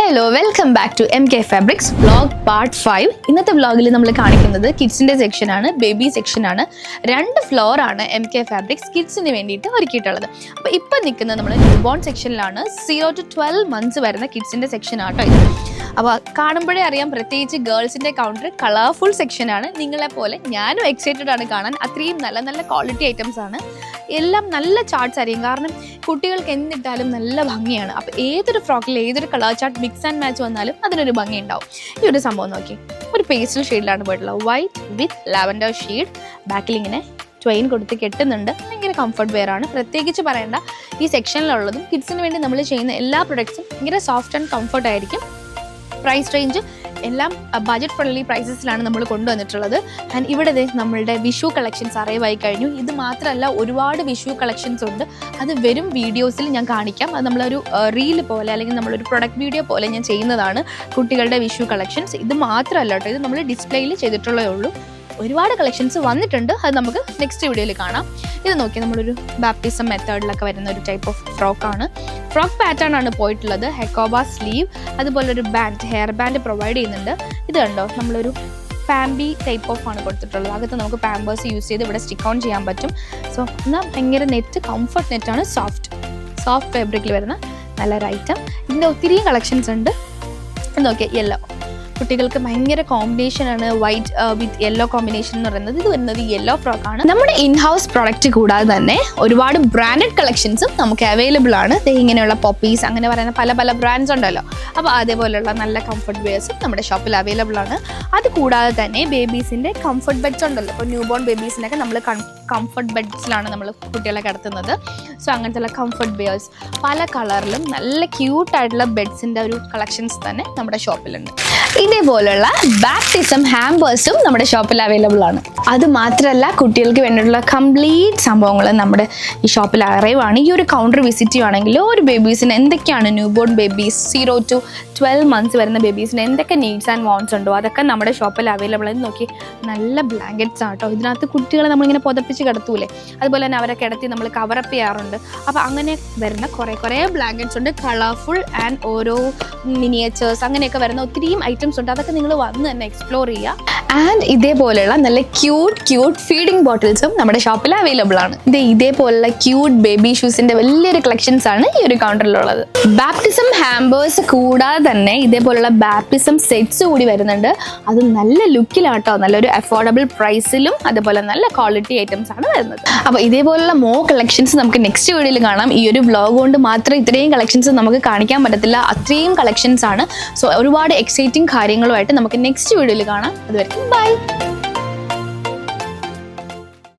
Hello welcome back to MK Fabrics vlog part 5. ഇന്നത്തെ വ്ളോഗിൽ നമ്മൾ കാണിക്കുന്നത് കിഡ്സിൻ്റെ സെക്ഷനാണ്, ബേബി സെക്ഷനാണ്. 2 ഫ്ലോർ ആണ് MK ഫാബ്രിക്സ് കിഡ്സിന് വേണ്ടിയിട്ട് ഒരുക്കിയിട്ടുള്ളത്. അപ്പോൾ ഇപ്പം നിൽക്കുന്നത് നമ്മൾ ന്യൂ ബോൺ സെക്ഷനിലാണ്. 0 to 12 months വരുന്ന കിഡ്സിൻ്റെ സെക്ഷൻ ആട്ടോ ഇത്. അപ്പോൾ കാണുമ്പോഴേ അറിയാം, പ്രത്യേകിച്ച് ഗേൾസിൻ്റെ കൗണ്ടർ കളർഫുൾ സെക്ഷനാണ്. നിങ്ങളെപ്പോലെ ഞാനും എക്സൈറ്റഡ് ആണ് കാണാൻ. അത്രയും നല്ല നല്ല ക്വാളിറ്റി ഐറ്റംസ് ആണ്. എല്ലാം നല്ല ചാർട്ട്സ് ആയിരിക്കും, കാരണം കുട്ടികൾക്ക് എന്നിട്ടാലും നല്ല ഭംഗിയാണ്. അപ്പോൾ ഏതൊരു ഫ്രോക്കിൽ ഏതൊരു colour chart mix and match വന്നാലും അതിനൊരു ഭംഗി ഉണ്ടാവും. ഈ ഒരു സംഭവം നോക്കി, ഒരു പേസ്റ്റൽ ഷെയ്ഡിലാണ് പോയിട്ടുള്ളത്. വൈറ്റ് വിത്ത് ലാവൻഡർ ഷെയ്ഡ്. ബാക്കിൽ ഇങ്ങനെ ട്വെയിൻ കൊടുത്ത് കെട്ടുന്നുണ്ട്. ഭയങ്കര കംഫർട്ട് വെയർ ആണ്. പ്രത്യേകിച്ച് പറയേണ്ട, ഈ സെക്ഷനിലുള്ളതും കിഡ്സിന് വേണ്ടി നമ്മൾ ചെയ്യുന്ന എല്ലാ പ്രൊഡക്ട്സും ഭയങ്കര സോഫ്റ്റ് ആൻഡ് കംഫർട്ട് ആയിരിക്കും. പ്രൈസ് റേഞ്ച് എല്ലാം ബജറ്റ് ഫ്രണ്ട്ലി പ്രൈസസിലാണ് നമ്മൾ കൊണ്ടുവന്നിട്ടുള്ളത്. ആൻഡ് ഇവിടെ നമ്മളുടെ വിഷു കളക്ഷൻസ് അറൈവായി കഴിഞ്ഞു. ഇത് മാത്രമല്ല, ഒരുപാട് വിഷു കളക്ഷൻസ് ഉണ്ട്. അത് വരും വീഡിയോസിൽ ഞാൻ കാണിക്കാം. അത് നമ്മളൊരു റീൽ പോലെ അല്ലെങ്കിൽ നമ്മളൊരു പ്രൊഡക്റ്റ് വീഡിയോ പോലെ ഞാൻ ചെയ്യുന്നതാണ് കുട്ടികളുടെ വിഷു കളക്ഷൻസ്. ഇത് മാത്രമല്ല കേട്ടോ, ഇത് നമ്മൾ ഡിസ്പ്ലേയിൽ ചെയ്തിട്ടുള്ളതേ ഉള്ളൂ. ഒരുപാട് കളക്ഷൻസ് വന്നിട്ടുണ്ട്, അത് നമുക്ക് നെക്സ്റ്റ് വീഡിയോയിൽ കാണാം. ഇത് നോക്കി, നമ്മളൊരു ബാപ്റ്റിസം മെത്തേഡിലൊക്കെ വരുന്ന ഒരു ടൈപ്പ് ഓഫ് ഫ്രോക്കാണ്. ഫ്രോക്ക് പാറ്റേൺ ആണ് പോയിട്ടുള്ളത്. ഹെക്കോബ സ്ലീവ്, അതുപോലെ ഒരു ബാൻഡ്, ഹെയർ ബാൻഡ് പ്രൊവൈഡ് ചെയ്യുന്നുണ്ട്. ഇത് കണ്ടോ, നമ്മളൊരു പാമ്പി ടൈപ്പ് ഓഫ് ആണ് കൊടുത്തിട്ടുള്ളത്. അകത്ത് നമുക്ക് പാമ്പേഴ്സ് യൂസ് ചെയ്ത് ഇവിടെ സ്റ്റിക്ക് ഓൺ ചെയ്യാൻ പറ്റും. സോ എന്നാൽ ഭയങ്കര നെറ്റ്, കംഫർട്ട് നെറ്റാണ്. സോഫ്റ്റ് ഫാബ്രിക്കിൽ വരുന്ന നല്ലൊരു ഐറ്റം. ഇതിൻ്റെ ഒത്തിരി കളക്ഷൻസ് ഉണ്ട്. നോക്കിയാൽ യെല്ലോ, കുട്ടികൾക്ക് ഭയങ്കര കോമ്പിനേഷനാണ്. വൈറ്റ് വിത്ത് യെല്ലോ കോമ്പിനേഷൻ എന്ന് പറയുന്നത്. ഇത് വരുന്നത് യെല്ലോ ഫ്രോക്കാണ്. നമ്മുടെ ഇൻഹൗസ് പ്രോഡക്റ്റ് കൂടാതെ തന്നെ ഒരുപാട് ബ്രാൻഡഡ് കളക്ഷൻസും നമുക്ക് അവൈലബിൾ ആണ്. ഇങ്ങനെയുള്ള പോപ്പീസ്, അങ്ങനെ പറയുന്ന പല പല ബ്രാൻഡ്സ് ഉണ്ടല്ലോ. അപ്പോൾ അതേപോലെയുള്ള നല്ല കംഫർട്ട് വെയർസും നമ്മുടെ ഷോപ്പിൽ അവൈലബിൾ ആണ്. അത് കൂടാതെ തന്നെ ബേബീസിൻ്റെ കംഫർട്ട് ബെഡ്സ് ഉണ്ടല്ലോ. ഇപ്പോൾ ന്യൂ ബോൺ ബേബീസിനൊക്കെ നമ്മൾ കംഫർട്ട് ബെഡ്സിലാണ് നമ്മൾ കുട്ടികളെ കിടത്തുന്നത്. സോ അങ്ങനത്തെ കംഫർട്ട് വെയർസ് പല കളറിലും നല്ല ക്യൂട്ടായിട്ടുള്ള ബെഡ്സിൻ്റെ ഒരു കളക്ഷൻസ് തന്നെ നമ്മുടെ ഷോപ്പിലുണ്ട്. ഇതേപോലുള്ള ബാപ്റ്റിസം ഹാമ്പേഴ്സും നമ്മുടെ ഷോപ്പിൽ അവൈലബിൾ ആണ്. അത് മാത്രമല്ല, കുട്ടികൾക്ക് വേണ്ടിയിട്ടുള്ള കംപ്ലീറ്റ് സംഭവങ്ങൾ നമ്മുടെ ഈ ഷോപ്പിൽ അറൈവ് ആണ്. ഈ ഒരു കൗണ്ടർ വിസിറ്റ് ചെയ്യുകയാണെങ്കിൽ ഒരു ബേബീസിന് എന്തൊക്കെയാണ്, new born babies 0 to 12 months വരുന്ന ബേബീസിന് എന്തൊക്കെ നീഡ്സ് ആൻഡ് വാണ്ട്സ് ഉണ്ടോ അതൊക്കെ നമ്മുടെ ഷോപ്പിൽ അവൈലബിൾ ആണ്. നോക്കി, നല്ല ബ്ലാങ്കറ്റ്സ് ആട്ടോ. ഇതിനകത്ത് കുട്ടികളെ നമ്മളിങ്ങനെ പുതപ്പിച്ച് കിടത്തൂലേ, അതുപോലെ തന്നെ അവരെ കിടത്തി നമ്മൾ കവറപ്പ് ചെയ്യാറുണ്ട്. അപ്പോൾ അങ്ങനെ വരുന്ന കുറേ ബ്ലാങ്കറ്റ്സ് ഉണ്ട്. കളർഫുൾ ആൻഡ് ഓരോ മിനിയേച്ചേഴ്സ് അങ്ങനെയൊക്കെ വരുന്ന ഒത്തിരിയും ഐറ്റംസ് ഉണ്ട്. അതൊക്കെ നിങ്ങൾ വന്ന് തന്നെ എക്സ്പ്ലോർ ചെയ്യുക. ആൻഡ് ഇതേപോലെയുള്ള നല്ല ക്യൂട്ട് ഫീഡിംഗ് ബോട്ടിൽസും നമ്മുടെ ഷോപ്പിൽ അവൈലബിൾ ആണ്. ഇതേപോലുള്ള ക്യൂട്ട് ബേബി ഷൂസിന്റെ വലിയൊരു കളക്ഷൻസ് ആണ് ഈ ഒരു കൗണ്ടറിലുള്ളത്. ബാപ്റ്റിസം ഹാമ്പേഴ്സ് കൂടാതെ തന്നെ ഇതേപോലുള്ള ബാപ്റ്റിസം സെറ്റ്സ് കൂടി വരുന്നുണ്ട്. അത് നല്ല ലുക്കിലാട്ടോ, നല്ലൊരു അഫോർഡബിൾ പ്രൈസിലും അതുപോലെ നല്ല ക്വാളിറ്റി ഐറ്റംസ് ആണ് വരുന്നത്. അപ്പോൾ ഇതേപോലുള്ള കളക്ഷൻസ് നമുക്ക് നെക്സ്റ്റ് വീഡിയോയിൽ കാണാം. ഈ ഒരു വ്ലോഗ് കൊണ്ട് മാത്രം ഇത്രയും കളക്ഷൻസ് നമുക്ക് കാണിക്കാൻ പറ്റത്തില്ല, അത്രയും കളക്ഷൻസ് ആണ്. സോ ഒരുപാട് എക്സൈറ്റിംഗ് കാര്യങ്ങളുമായിട്ട് നമുക്ക് നെക്സ്റ്റ് വീഡിയോയിൽ കാണാം. അതുവരെ ബൈ.